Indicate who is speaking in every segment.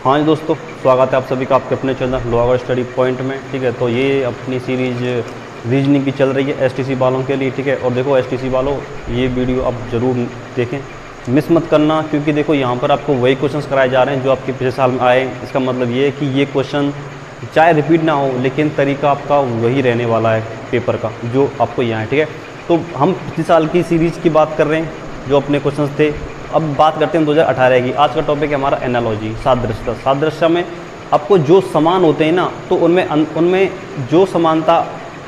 Speaker 1: हाँ जी दोस्तों, स्वागत है आप सभी का आपके अपने चैनल लोअर स्टडी पॉइंट में। ठीक है, तो ये अपनी सीरीज रीजनिंग की चल रही है एसटीसी वालों के लिए। ठीक है, और देखो एसटीसी वालों, ये वीडियो आप ज़रूर देखें, मिस मत करना, क्योंकि देखो यहाँ पर आपको वही क्वेश्चंस कराए जा रहे हैं जो आपके पिछले साल में आए। इसका मतलब ये है कि ये क्वेश्चन चाहे रिपीट ना हो, लेकिन तरीका आपका वही रहने वाला है पेपर का जो आपको यहाँ है। ठीक है, तो हम पिछले साल की सीरीज़ की बात कर रहे हैं जो अपने क्वेश्चंस थे। अब बात करते हैं 2018 की। आज का टॉपिक है हमारा एनालॉजी, सादृश्यता। सादृश्य में आपको जो समान होते हैं ना, तो उनमें जो समानता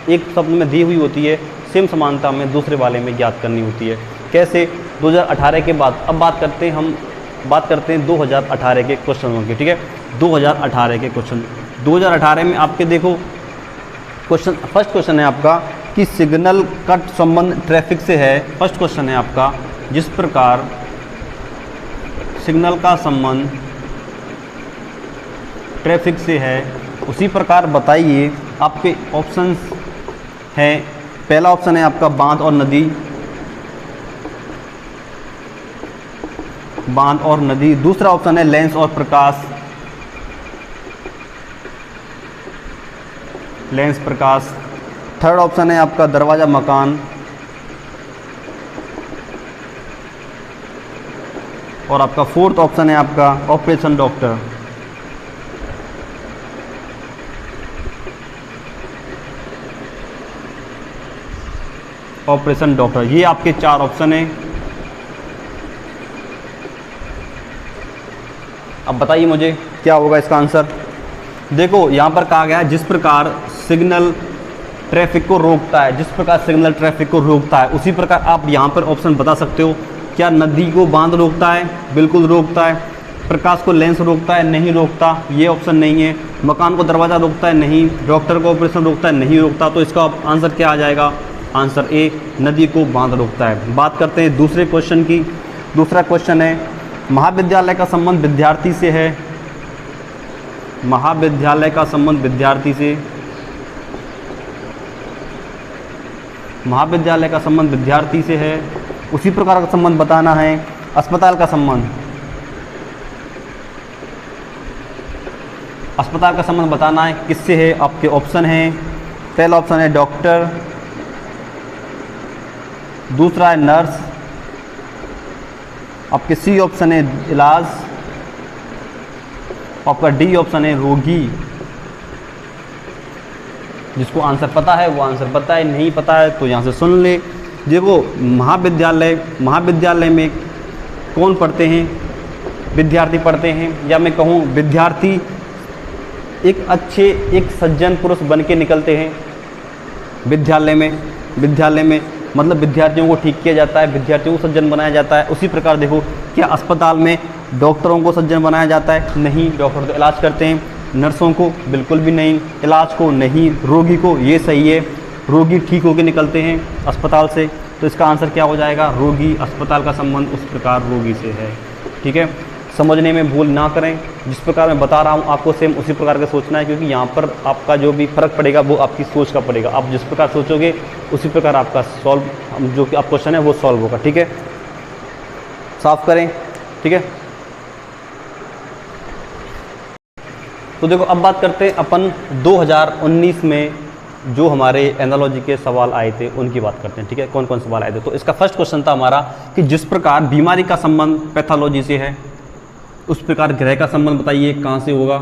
Speaker 1: एक शब्द में दी हुई होती है, सेम समानता में दूसरे वाले में ज्ञात करनी होती है। कैसे? 2018 के बाद अब बात करते हैं 2018 के क्वेश्चनों की। ठीक है, 2018 के क्वेश्चन 2018 में आपके देखो क्वेश्चन, फर्स्ट क्वेश्चन है आपका कि सिग्नल का संबंध ट्रैफिक से है। फर्स्ट क्वेश्चन है आपका, जिस प्रकार सिग्नल का संबंध ट्रैफिक से है, उसी प्रकार बताइए। आपके ऑप्शंस हैं, पहला ऑप्शन है आपका बांध और नदी, बांध और नदी। दूसरा ऑप्शन है लेंस और प्रकाश, लेंस प्रकाश। थर्ड ऑप्शन है आपका दरवाजा मकान, और आपका फोर्थ ऑप्शन है आपका ऑपरेशन डॉक्टर। ऑपरेशन डॉक्टर, ये आपके चार ऑप्शन हैं। अब बताइए मुझे क्या होगा इसका आंसर। देखो यहाँ पर कहा गया है जिस प्रकार सिग्नल ट्रैफिक को रोकता है, जिस प्रकार सिग्नल ट्रैफिक को रोकता है, उसी प्रकार आप यहाँ पर ऑप्शन बता सकते हो। क्या नदी को बांध रोकता है? बिल्कुल रोकता है। प्रकाश को लेंस रोकता है? नहीं रोकता, ये ऑप्शन नहीं है। मकान को दरवाज़ा रोकता है? नहीं। डॉक्टर को ऑपरेशन रोकता है? नहीं रोकता। तो इसका आंसर क्या आ जाएगा? आंसर ए, नदी को बांध रोकता है। बात करते हैं दूसरे क्वेश्चन की। दूसरा क्वेश्चन है महाविद्यालय का संबंध विद्यार्थी से है। महाविद्यालय का संबंध विद्यार्थी से, महाविद्यालय का संबंध विद्यार्थी से है। उसी प्रकार का संबंध बताना है। अस्पताल का संबंध, अस्पताल का संबंध बताना है किससे है। आपके ऑप्शन हैं, पहला ऑप्शन है डॉक्टर, दूसरा है नर्स, आपके सी ऑप्शन है इलाज, आपका डी ऑप्शन है रोगी। जिसको आंसर पता है वो आंसर बताए, नहीं पता है तो यहाँ से सुन ले। देखो महाविद्यालय में कौन पढ़ते हैं? विद्यार्थी पढ़ते हैं, या मैं कहूँ विद्यार्थी एक अच्छे, एक सज्जन पुरुष बन के निकलते हैं विद्यालय में मतलब विद्यार्थियों को ठीक किया जाता है, विद्यार्थियों को सज्जन बनाया जाता है। उसी प्रकार देखो, क्या अस्पताल में डॉक्टरों को सज्जन बनाया जाता है? नहीं, डॉक्टर तो इलाज करते हैं। नर्सों को बिल्कुल भी नहीं, इलाज को नहीं, रोगी को, ये सही है, रोगी ठीक होकर निकलते हैं अस्पताल से। तो इसका आंसर क्या हो जाएगा? रोगी। अस्पताल का संबंध उस प्रकार रोगी से है। ठीक है, समझने में भूल ना करें। जिस प्रकार मैं बता रहा हूँ आपको सेम उसी प्रकार का सोचना है, क्योंकि यहाँ पर आपका जो भी फर्क पड़ेगा वो आपकी सोच का पड़ेगा। आप जिस प्रकार सोचोगे उसी प्रकार आपका जो कि आप क्वेश्चन है वो सॉल्व होगा। ठीक है, साफ करें। ठीक है, तो देखो अब बात करते हैं अपन 2019 में जो हमारे एनालॉजी के सवाल आए थे उनकी बात करते हैं। ठीक है, कौन कौन सवाल आए थे। तो इसका फर्स्ट क्वेश्चन था हमारा कि जिस प्रकार बीमारी का संबंध पैथोलॉजी से है, उस प्रकार ग्रह का संबंध बताइए कहाँ से होगा।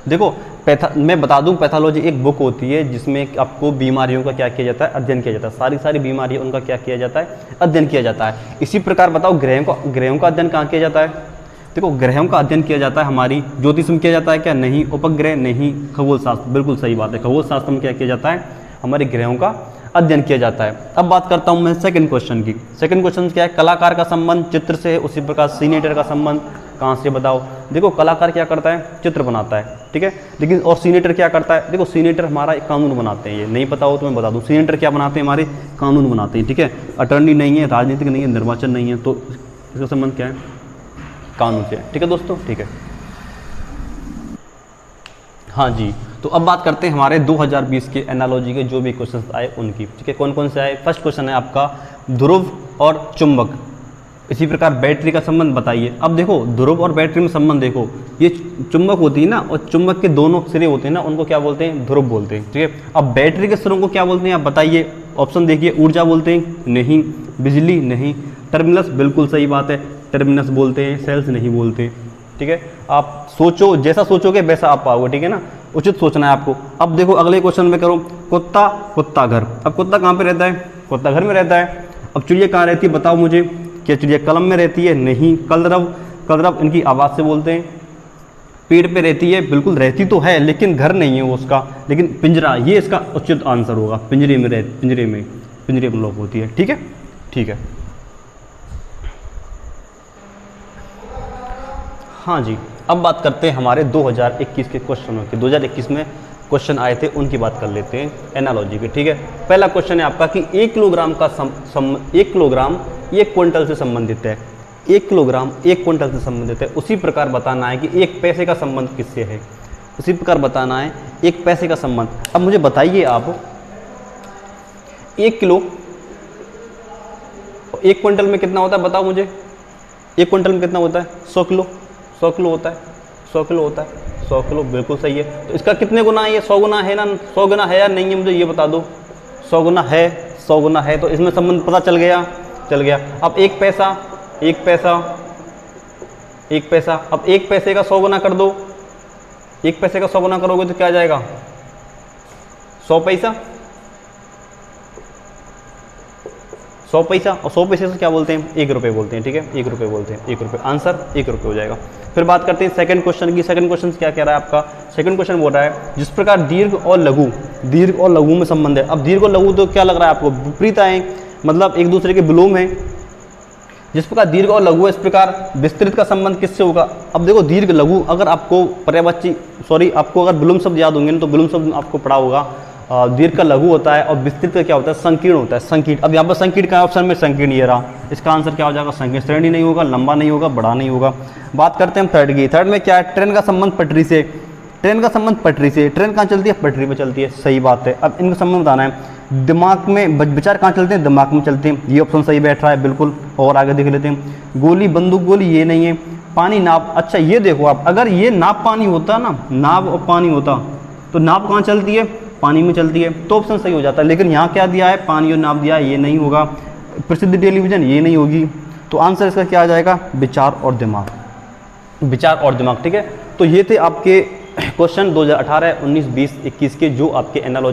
Speaker 1: देखो मैं बता दूं, पैथोलॉजी एक बुक होती है जिसमें आपको बीमारियों का क्या किया जाता है, अध्ययन किया जाता है। सारी बीमारियां उनका क्या किया जाता है, अध्ययन किया जाता है। इसी प्रकार बताओ ग्रहों का अध्ययन कहाँ किया जाता है। देखो ग्रहों का अध्ययन किया जाता है हमारी ज्योतिष में किया जाता है क्या? नहीं। उपग्रह? नहीं। खगोल शास्त्र? बिल्कुल सही बात है, खगोल शास्त्र में क्या किया जाता है, हमारे ग्रहों का अध्ययन किया जाता है। अब बात करता हूँ मैं सेकंड क्वेश्चन की। सेकंड क्वेश्चन क्या है? कलाकार का संबंध चित्र से है, उसी प्रकार सीनेटर का संबंध कहाँ से बताओ। देखो कलाकार क्या करता है? चित्र बनाता है। ठीक है, लेकिन और सीनेटर क्या करता है? देखो सीनेटर हमारा एक कानून बनाते हैं। ये नहीं पता हो तो मैं बता दूँ, सीनेटर क्या बनाते हैं? हमारे कानून बनाते हैं। ठीक है, अटर्नी नहीं है, राजनीतिक नहीं है, निर्वाचन नहीं है, तो इसका संबंध क्या है? कानून से। ठीक है दोस्तों, ठीक है। हाँ जी, तो अब बात करते हैं हमारे 2020 के एनालॉजी के जो भी क्वेश्चन आए उनकी। ठीक है, कौन कौन से आए। फर्स्ट क्वेश्चन है आपका ध्रुव और चुंबक। इसी प्रकार बैटरी का संबंध बताइए। अब देखो ध्रुव और बैटरी में संबंध देखो, ये चुंबक होती है ना, और चुंबक के दोनों सिरे होते हैं ना, उनको क्या बोलते हैं, ध्रुव बोलते हैं, ठीक है। अब बैटरी के सिरों को क्या बोलते हैं आप बताइए, ऑप्शन देखिए, ऊर्जा बोलते हैं, नहीं, बिजली नहीं, टर्मिनस बिल्कुल सही बात है, टर्मिनस बोलते हैं, सेल्स नहीं बोलते, ठीक है। आप सोचो, जैसा सोचोगे वैसा आप पाओगे, ठीक है ना, उचित सोचना है आपको। अब देखो अगले क्वेश्चन में करो, कुत्ता, कुत्ता घर। अब कुत्ता कहाँ पे रहता है, कुत्ता घर में रहता है। अब चिड़िया कहाँ रहती है बताओ मुझे, क्या चिड़िया कलम में रहती है, नहीं, कलरव, कलरव इनकी आवाज़ से बोलते हैं। पेड़ पे रहती है, बिल्कुल रहती तो है लेकिन घर नहीं है वो उसका, लेकिन पिंजरा, ये इसका उचित आंसर होगा, पिंजरे में पिंजरे में लॉक होती है, ठीक है, ठीक है। हाँ जी, अब बात करते हैं हमारे 2021 के क्वेश्चनों की। 2021 में क्वेश्चन आए थे उनकी बात कर लेते हैं, एनालॉजी की, ठीक है। पहला क्वेश्चन है आपका कि 1 किलोग्राम का 1 किलोग्राम 1 क्विंटल से संबंधित है, 1 किलोग्राम 1 क्विंटल से संबंधित है। उसी प्रकार बताना है कि 1 पैसे का संबंध किससे है, उसी प्रकार बताना है 1 पैसे का संबंध। अब मुझे बताइए आप, 1 किलो 1 क्विंटल में कितना होता है बताओ मुझे, 1 क्विंटल में कितना होता है, 100 किलो, 100 किलो होता है, 100 किलो होता है, 100 किलो बिल्कुल सही है। तो इसका कितने गुना है, ये 100 गुना है ना, 100 गुना है या नहीं है मुझे ये बता दो। 100 गुना है, 100 गुना है, तो इसमें संबंध पता चल गया, चल गया। अब 1 पैसा, 1 पैसा, 1 पैसा, अब 1 पैसे का 100 गुना कर दो, 1 पैसे का 100 गुना करोगे तो क्या आ जाएगा, 100 पैसा, 100 पैसा, और 100 पैसे से क्या बोलते हैं, 1 रुपये बोलते हैं, ठीक है, 1 रुपये बोलते हैं, 1 रुपये, आंसर 1 रुपये हो जाएगा। फिर बात करते हैं सेकंड क्वेश्चन की। सेकंड क्वेश्चन क्या कह रहा है आपका, सेकंड क्वेश्चन बोल रहा है जिस प्रकार दीर्घ और लघु में संबंध है। अब दीर्घ और लघु तो क्या लग रहा है आपको, विपरीत आए, मतलब एक दूसरे के विलोम है। जिस प्रकार दीर्घ और लघु है, इस प्रकार विस्तृत का संबंध किससे होगा। अब देखो दीर्घ लघु, अगर आपको आपको अगर विलोम शब्द याद होंगे ना, तो विलोम शब्द आपको पढ़ा होगा, दीर्घ का लघु होता है और विस्तृत का क्या होता है, संकीर्ण होता है, संकीर्ण। अब यहाँ पर संकीर्ण का ऑप्शन में संकीर्ण ये रहा, इसका आंसर क्या हो जाएगा, संकीर्ण। श्रेणी नहीं होगा, लंबा नहीं होगा, बड़ा नहीं होगा। बात करते हैं हम थर्ड की। थर्ड में क्या है, ट्रेन का संबंध पटरी से, ट्रेन का संबंध पटरी से। ट्रेन कहाँ चलती है, पटरी पर चलती है, सही बात है। अब इनका संबंध बताना है। दिमाग में विचार कहाँ चलते हैं, दिमाग में चलते हैं, ये ऑप्शन सही बैठ रहा है बिल्कुल। और आगे देख लेते हैं, गोली, बंदूक गोली, ये नहीं है। पानी, नाव, अच्छा ये देखो आप, अगर ये नाव पानी होता ना, नाव और पानी होता, तो नाव कहाँ चलती है, पानी में चलती है, तो ऑप्शन सही हो जाता है। लेकिन यहाँ क्या दिया है, पानी और नाव दिया है, ये नहीं होगा। प्रसिद्ध टेलीविजन, ये नहीं होगी। तो आंसर इसका क्या आ जाएगा, विचार और दिमाग, विचार और दिमाग, ठीक है। तो ये थे आपके क्वेश्चन 2018, 19, 20, 21 के, जो आपके एनालॉजी